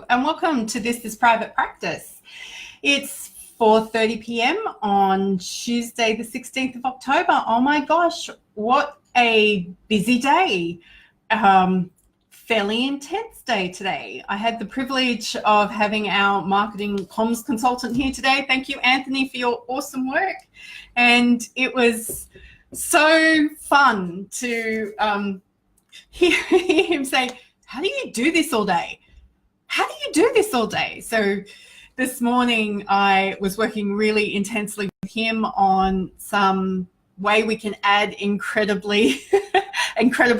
and welcome to This is Private Practice. It's 4:30 p.m. on Tuesday, the 16th of October. Oh my gosh, what a busy day. Fairly intense day today. I had the privilege of having our marketing comms consultant here today. Thank you, Anthony, for your awesome work. And it was so fun to hear him say, how do you do this all day? How do you do this all day? So this morning I was working really intensely with him on some way we can add incredible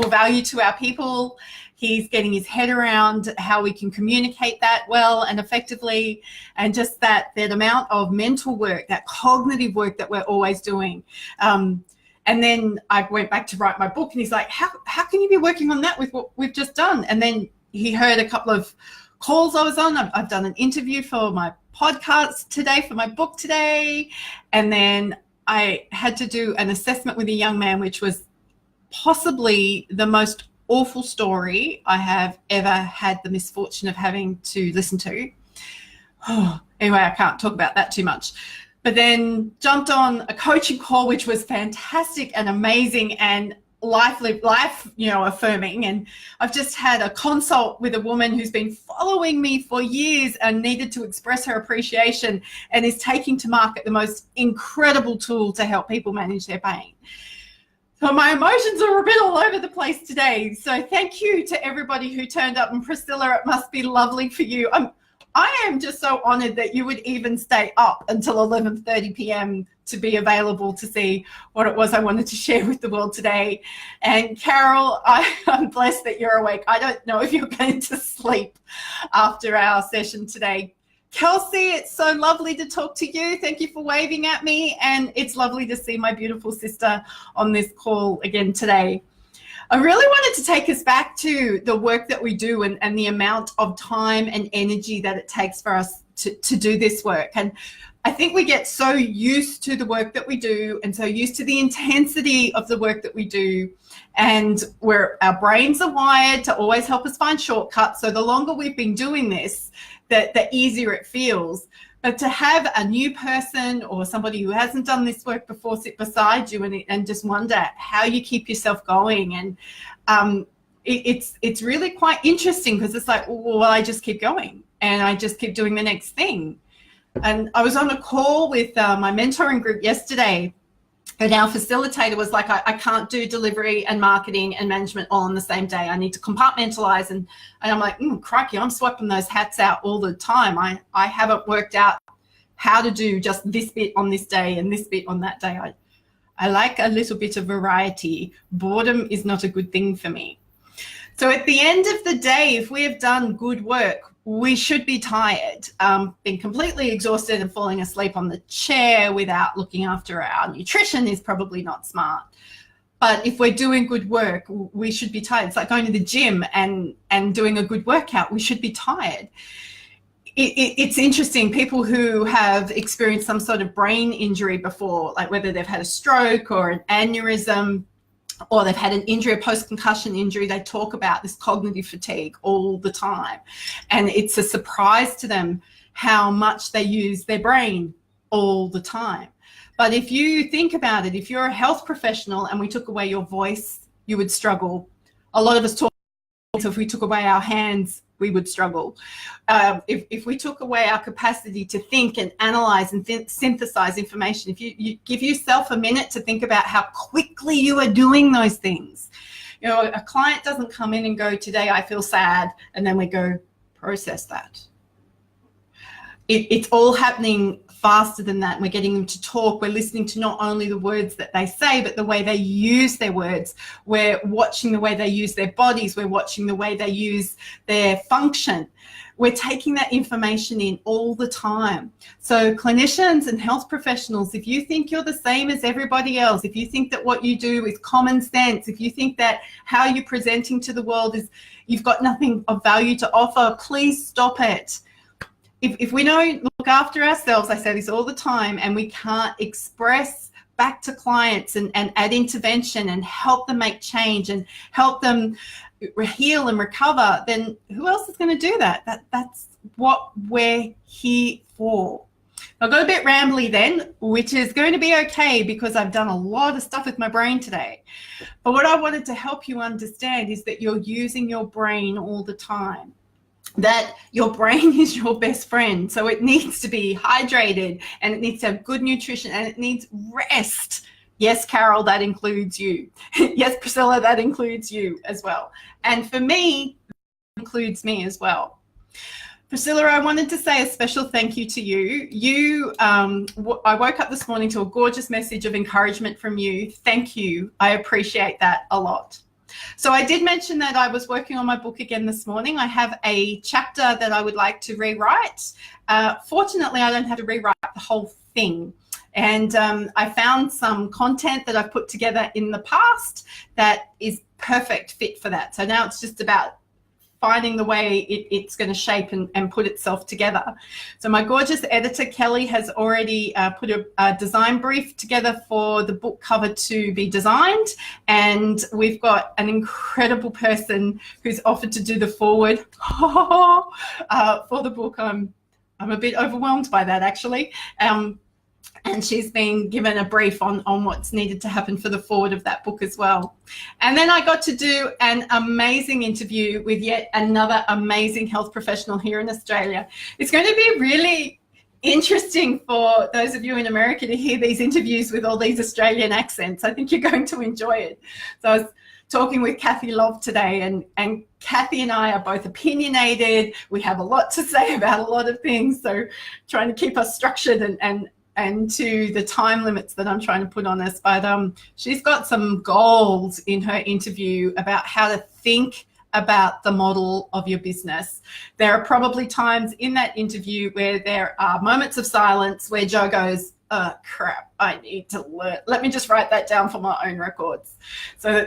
value to our people. He's getting his head around how we can communicate that well and effectively, and just that amount of mental work, that cognitive work that we're always doing. And then I went back to write my book, and he's like, how can you be working on that with what we've just done? And then he heard a couple of calls I was on. I've done an interview for my podcast today, for my book today. And then I had to do an assessment with a young man, which was possibly the most awful story I have ever had the misfortune of having to listen to. Anyway, I can't talk about that too much. But then jumped on a coaching call, which was fantastic and amazing and life affirming. And I've just had a consult with a woman who's been following me for years and needed to express her appreciation, and is taking to market the most incredible tool to help people manage their pain. So my emotions are a bit all over the place today. So thank you to everybody who turned up. And Priscilla, it must be lovely for you. I am just so honored that you would even stay up until 11:30 p.m. to be available to see what it was I wanted to share with the world today. And Carol, I'm blessed that you're awake. I don't know if you're going to sleep after our session today. Kelsey, it's so lovely to talk to you. Thank you for waving at me. And it's lovely to see my beautiful sister on this call again today. I really wanted to take us back to the work that we do and the amount of time and energy that it takes for us to do this work. And I think we get so used to the work that we do and so used to the intensity of the work that we do. And our brains are wired to always help us find shortcuts. So the longer we've been doing this, the easier it feels. But to have a new person or somebody who hasn't done this work before sit beside you and just wonder how you keep yourself going. And it's really quite interesting, because it's like, well, I just keep going and I just keep doing the next thing. And I was on a call with my mentoring group yesterday, and our facilitator was like, I can't do delivery and marketing and management all on the same day. I need to compartmentalize. And I'm like, crikey, I'm swapping those hats out all the time. I haven't worked out how to do just this bit on this day and this bit on that day. I like a little bit of variety. Boredom is not a good thing for me. So at the end of the day, if we have done good work, we should be tired, being completely exhausted and falling asleep on the chair without looking after our nutrition is probably not smart. But if we're doing good work, we should be tired. It's like going to the gym and doing a good workout. We should be tired. It's interesting, people who have experienced some sort of brain injury before, like whether they've had a stroke or an aneurysm, or they've had an injury, a post-concussion injury, they talk about this cognitive fatigue all the time. And it's a surprise to them how much they use their brain all the time. But if you think about it, if you're a health professional and we took away your voice, you would struggle. A lot of us talk, so if we took away our hands, we would struggle. If we took away our capacity to think and analyze and synthesize information, if you give yourself a minute to think about how quickly you are doing those things. You know, a client doesn't come in and go, today I feel sad, and then we go, process that. It's all happening faster than that. We're getting them to talk. We're listening to not only the words that they say, but the way they use their words. We're watching the way they use their bodies. We're watching the way they use their function. We're taking that information in all the time. So clinicians and health professionals, if you think you're the same as everybody else, if you think that what you do is common sense, if you think that how you're presenting to the world is you've got nothing of value to offer, please stop it. If we don't look after ourselves, I say this all the time, and we can't express back to clients and add intervention and help them make change and help them heal and recover, then who else is going to do that? That's what we're here for. I got a bit rambly then, which is going to be okay because I've done a lot of stuff with my brain today. But what I wanted to help you understand is that you're using your brain all the time, that your brain is your best friend. So it needs to be hydrated, and it needs to have good nutrition, and it needs rest. Yes, Carol, that includes you. Yes, Priscilla, that includes you as well. And for me, that includes me as well. Priscilla, I wanted to say a special thank you to you. I woke up this morning to a gorgeous message of encouragement from you. Thank you. I appreciate that a lot. So I did mention that I was working on my book again this morning. I have a chapter that I would like to rewrite. Fortunately, I don't have to rewrite the whole thing. And I found some content that I've put together in the past that is perfect fit for that. So now it's just about finding the way it's going to shape and put itself together. So my gorgeous editor, Kelly, has already put a design brief together for the book cover to be designed. And we've got an incredible person who's offered to do the foreword for the book. I'm a bit overwhelmed by that, actually. And she's been given a brief on what's needed to happen for the forward of that book as well. And then I got to do an amazing interview with yet another amazing health professional here in Australia. It's going to be really interesting for those of you in America to hear these interviews with all these Australian accents. I think you're going to enjoy it. So I was talking with Kathy Love today, and Kathy and I are both opinionated. We have a lot to say about a lot of things, so trying to keep us structured and to the time limits that I'm trying to put on us. But she's got some gold in her interview about how to think about the model of your business. There are probably times in that interview where there are moments of silence where Joe goes, oh crap, I need to learn. Let me just write that down for my own records. So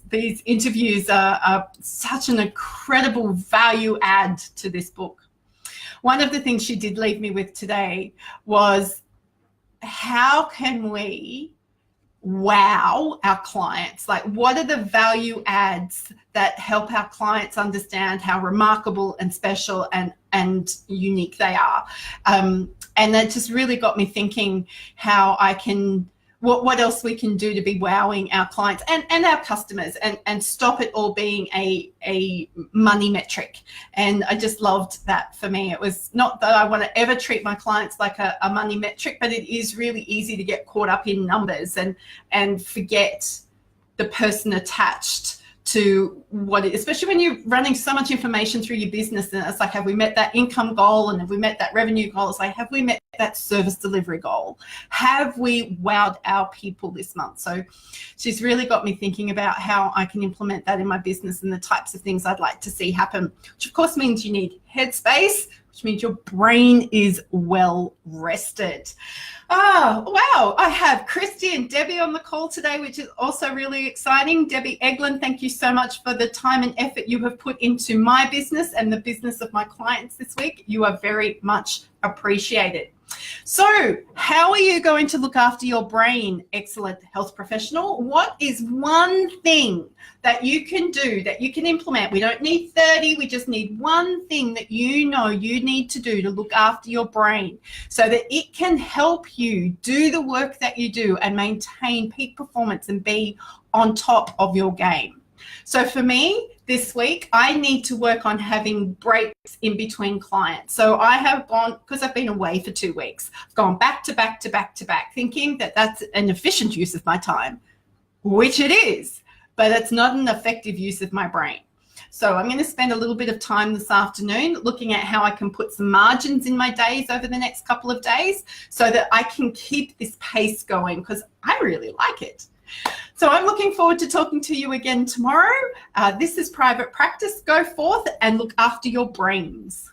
these interviews are such an incredible value add to this book. One of the things she did leave me with today was, how can we wow our clients? Like, what are the value adds that help our clients understand how remarkable and special and unique they are? And that just really got me thinking how I can, what else we can do to be wowing our clients and our customers, and stop it all being a money metric. And I just loved that. For me, it was not that I want to ever treat my clients like a money metric, but it is really easy to get caught up in numbers and forget the person attached to what it, especially when you're running so much information through your business, and it's like, have we met that income goal, and have we met that revenue goal? It's like, have we met that service delivery goal? Have we wowed our people this month? So she's really got me thinking about how I can implement that in my business and the types of things I'd like to see happen, which of course means you need headspace, which means your brain is well rested. Oh, wow. I have Christy and Debbie on the call today, which is also really exciting. Debbie Eglin, thank you so much for the time and effort you have put into my business and the business of my clients this week. You are very much appreciated. So how are you going to look after your brain, excellent health professional? What is one thing that you can do, that you can implement? We don't need 30, we just need one thing that you know you need to do to look after your brain so that it can help you do the work that you do and maintain peak performance and be on top of your game. So for me, this week, I need to work on having breaks in between clients. So I have gone, because I've been away for 2 weeks, I've gone back to back to back to back, thinking that that's an efficient use of my time, which it is, but it's not an effective use of my brain. So I'm going to spend a little bit of time this afternoon looking at how I can put some margins in my days over the next couple of days so that I can keep this pace going, because I really like it. So I'm looking forward to talking to you again tomorrow. This is Private Practice. Go forth and look after your brains.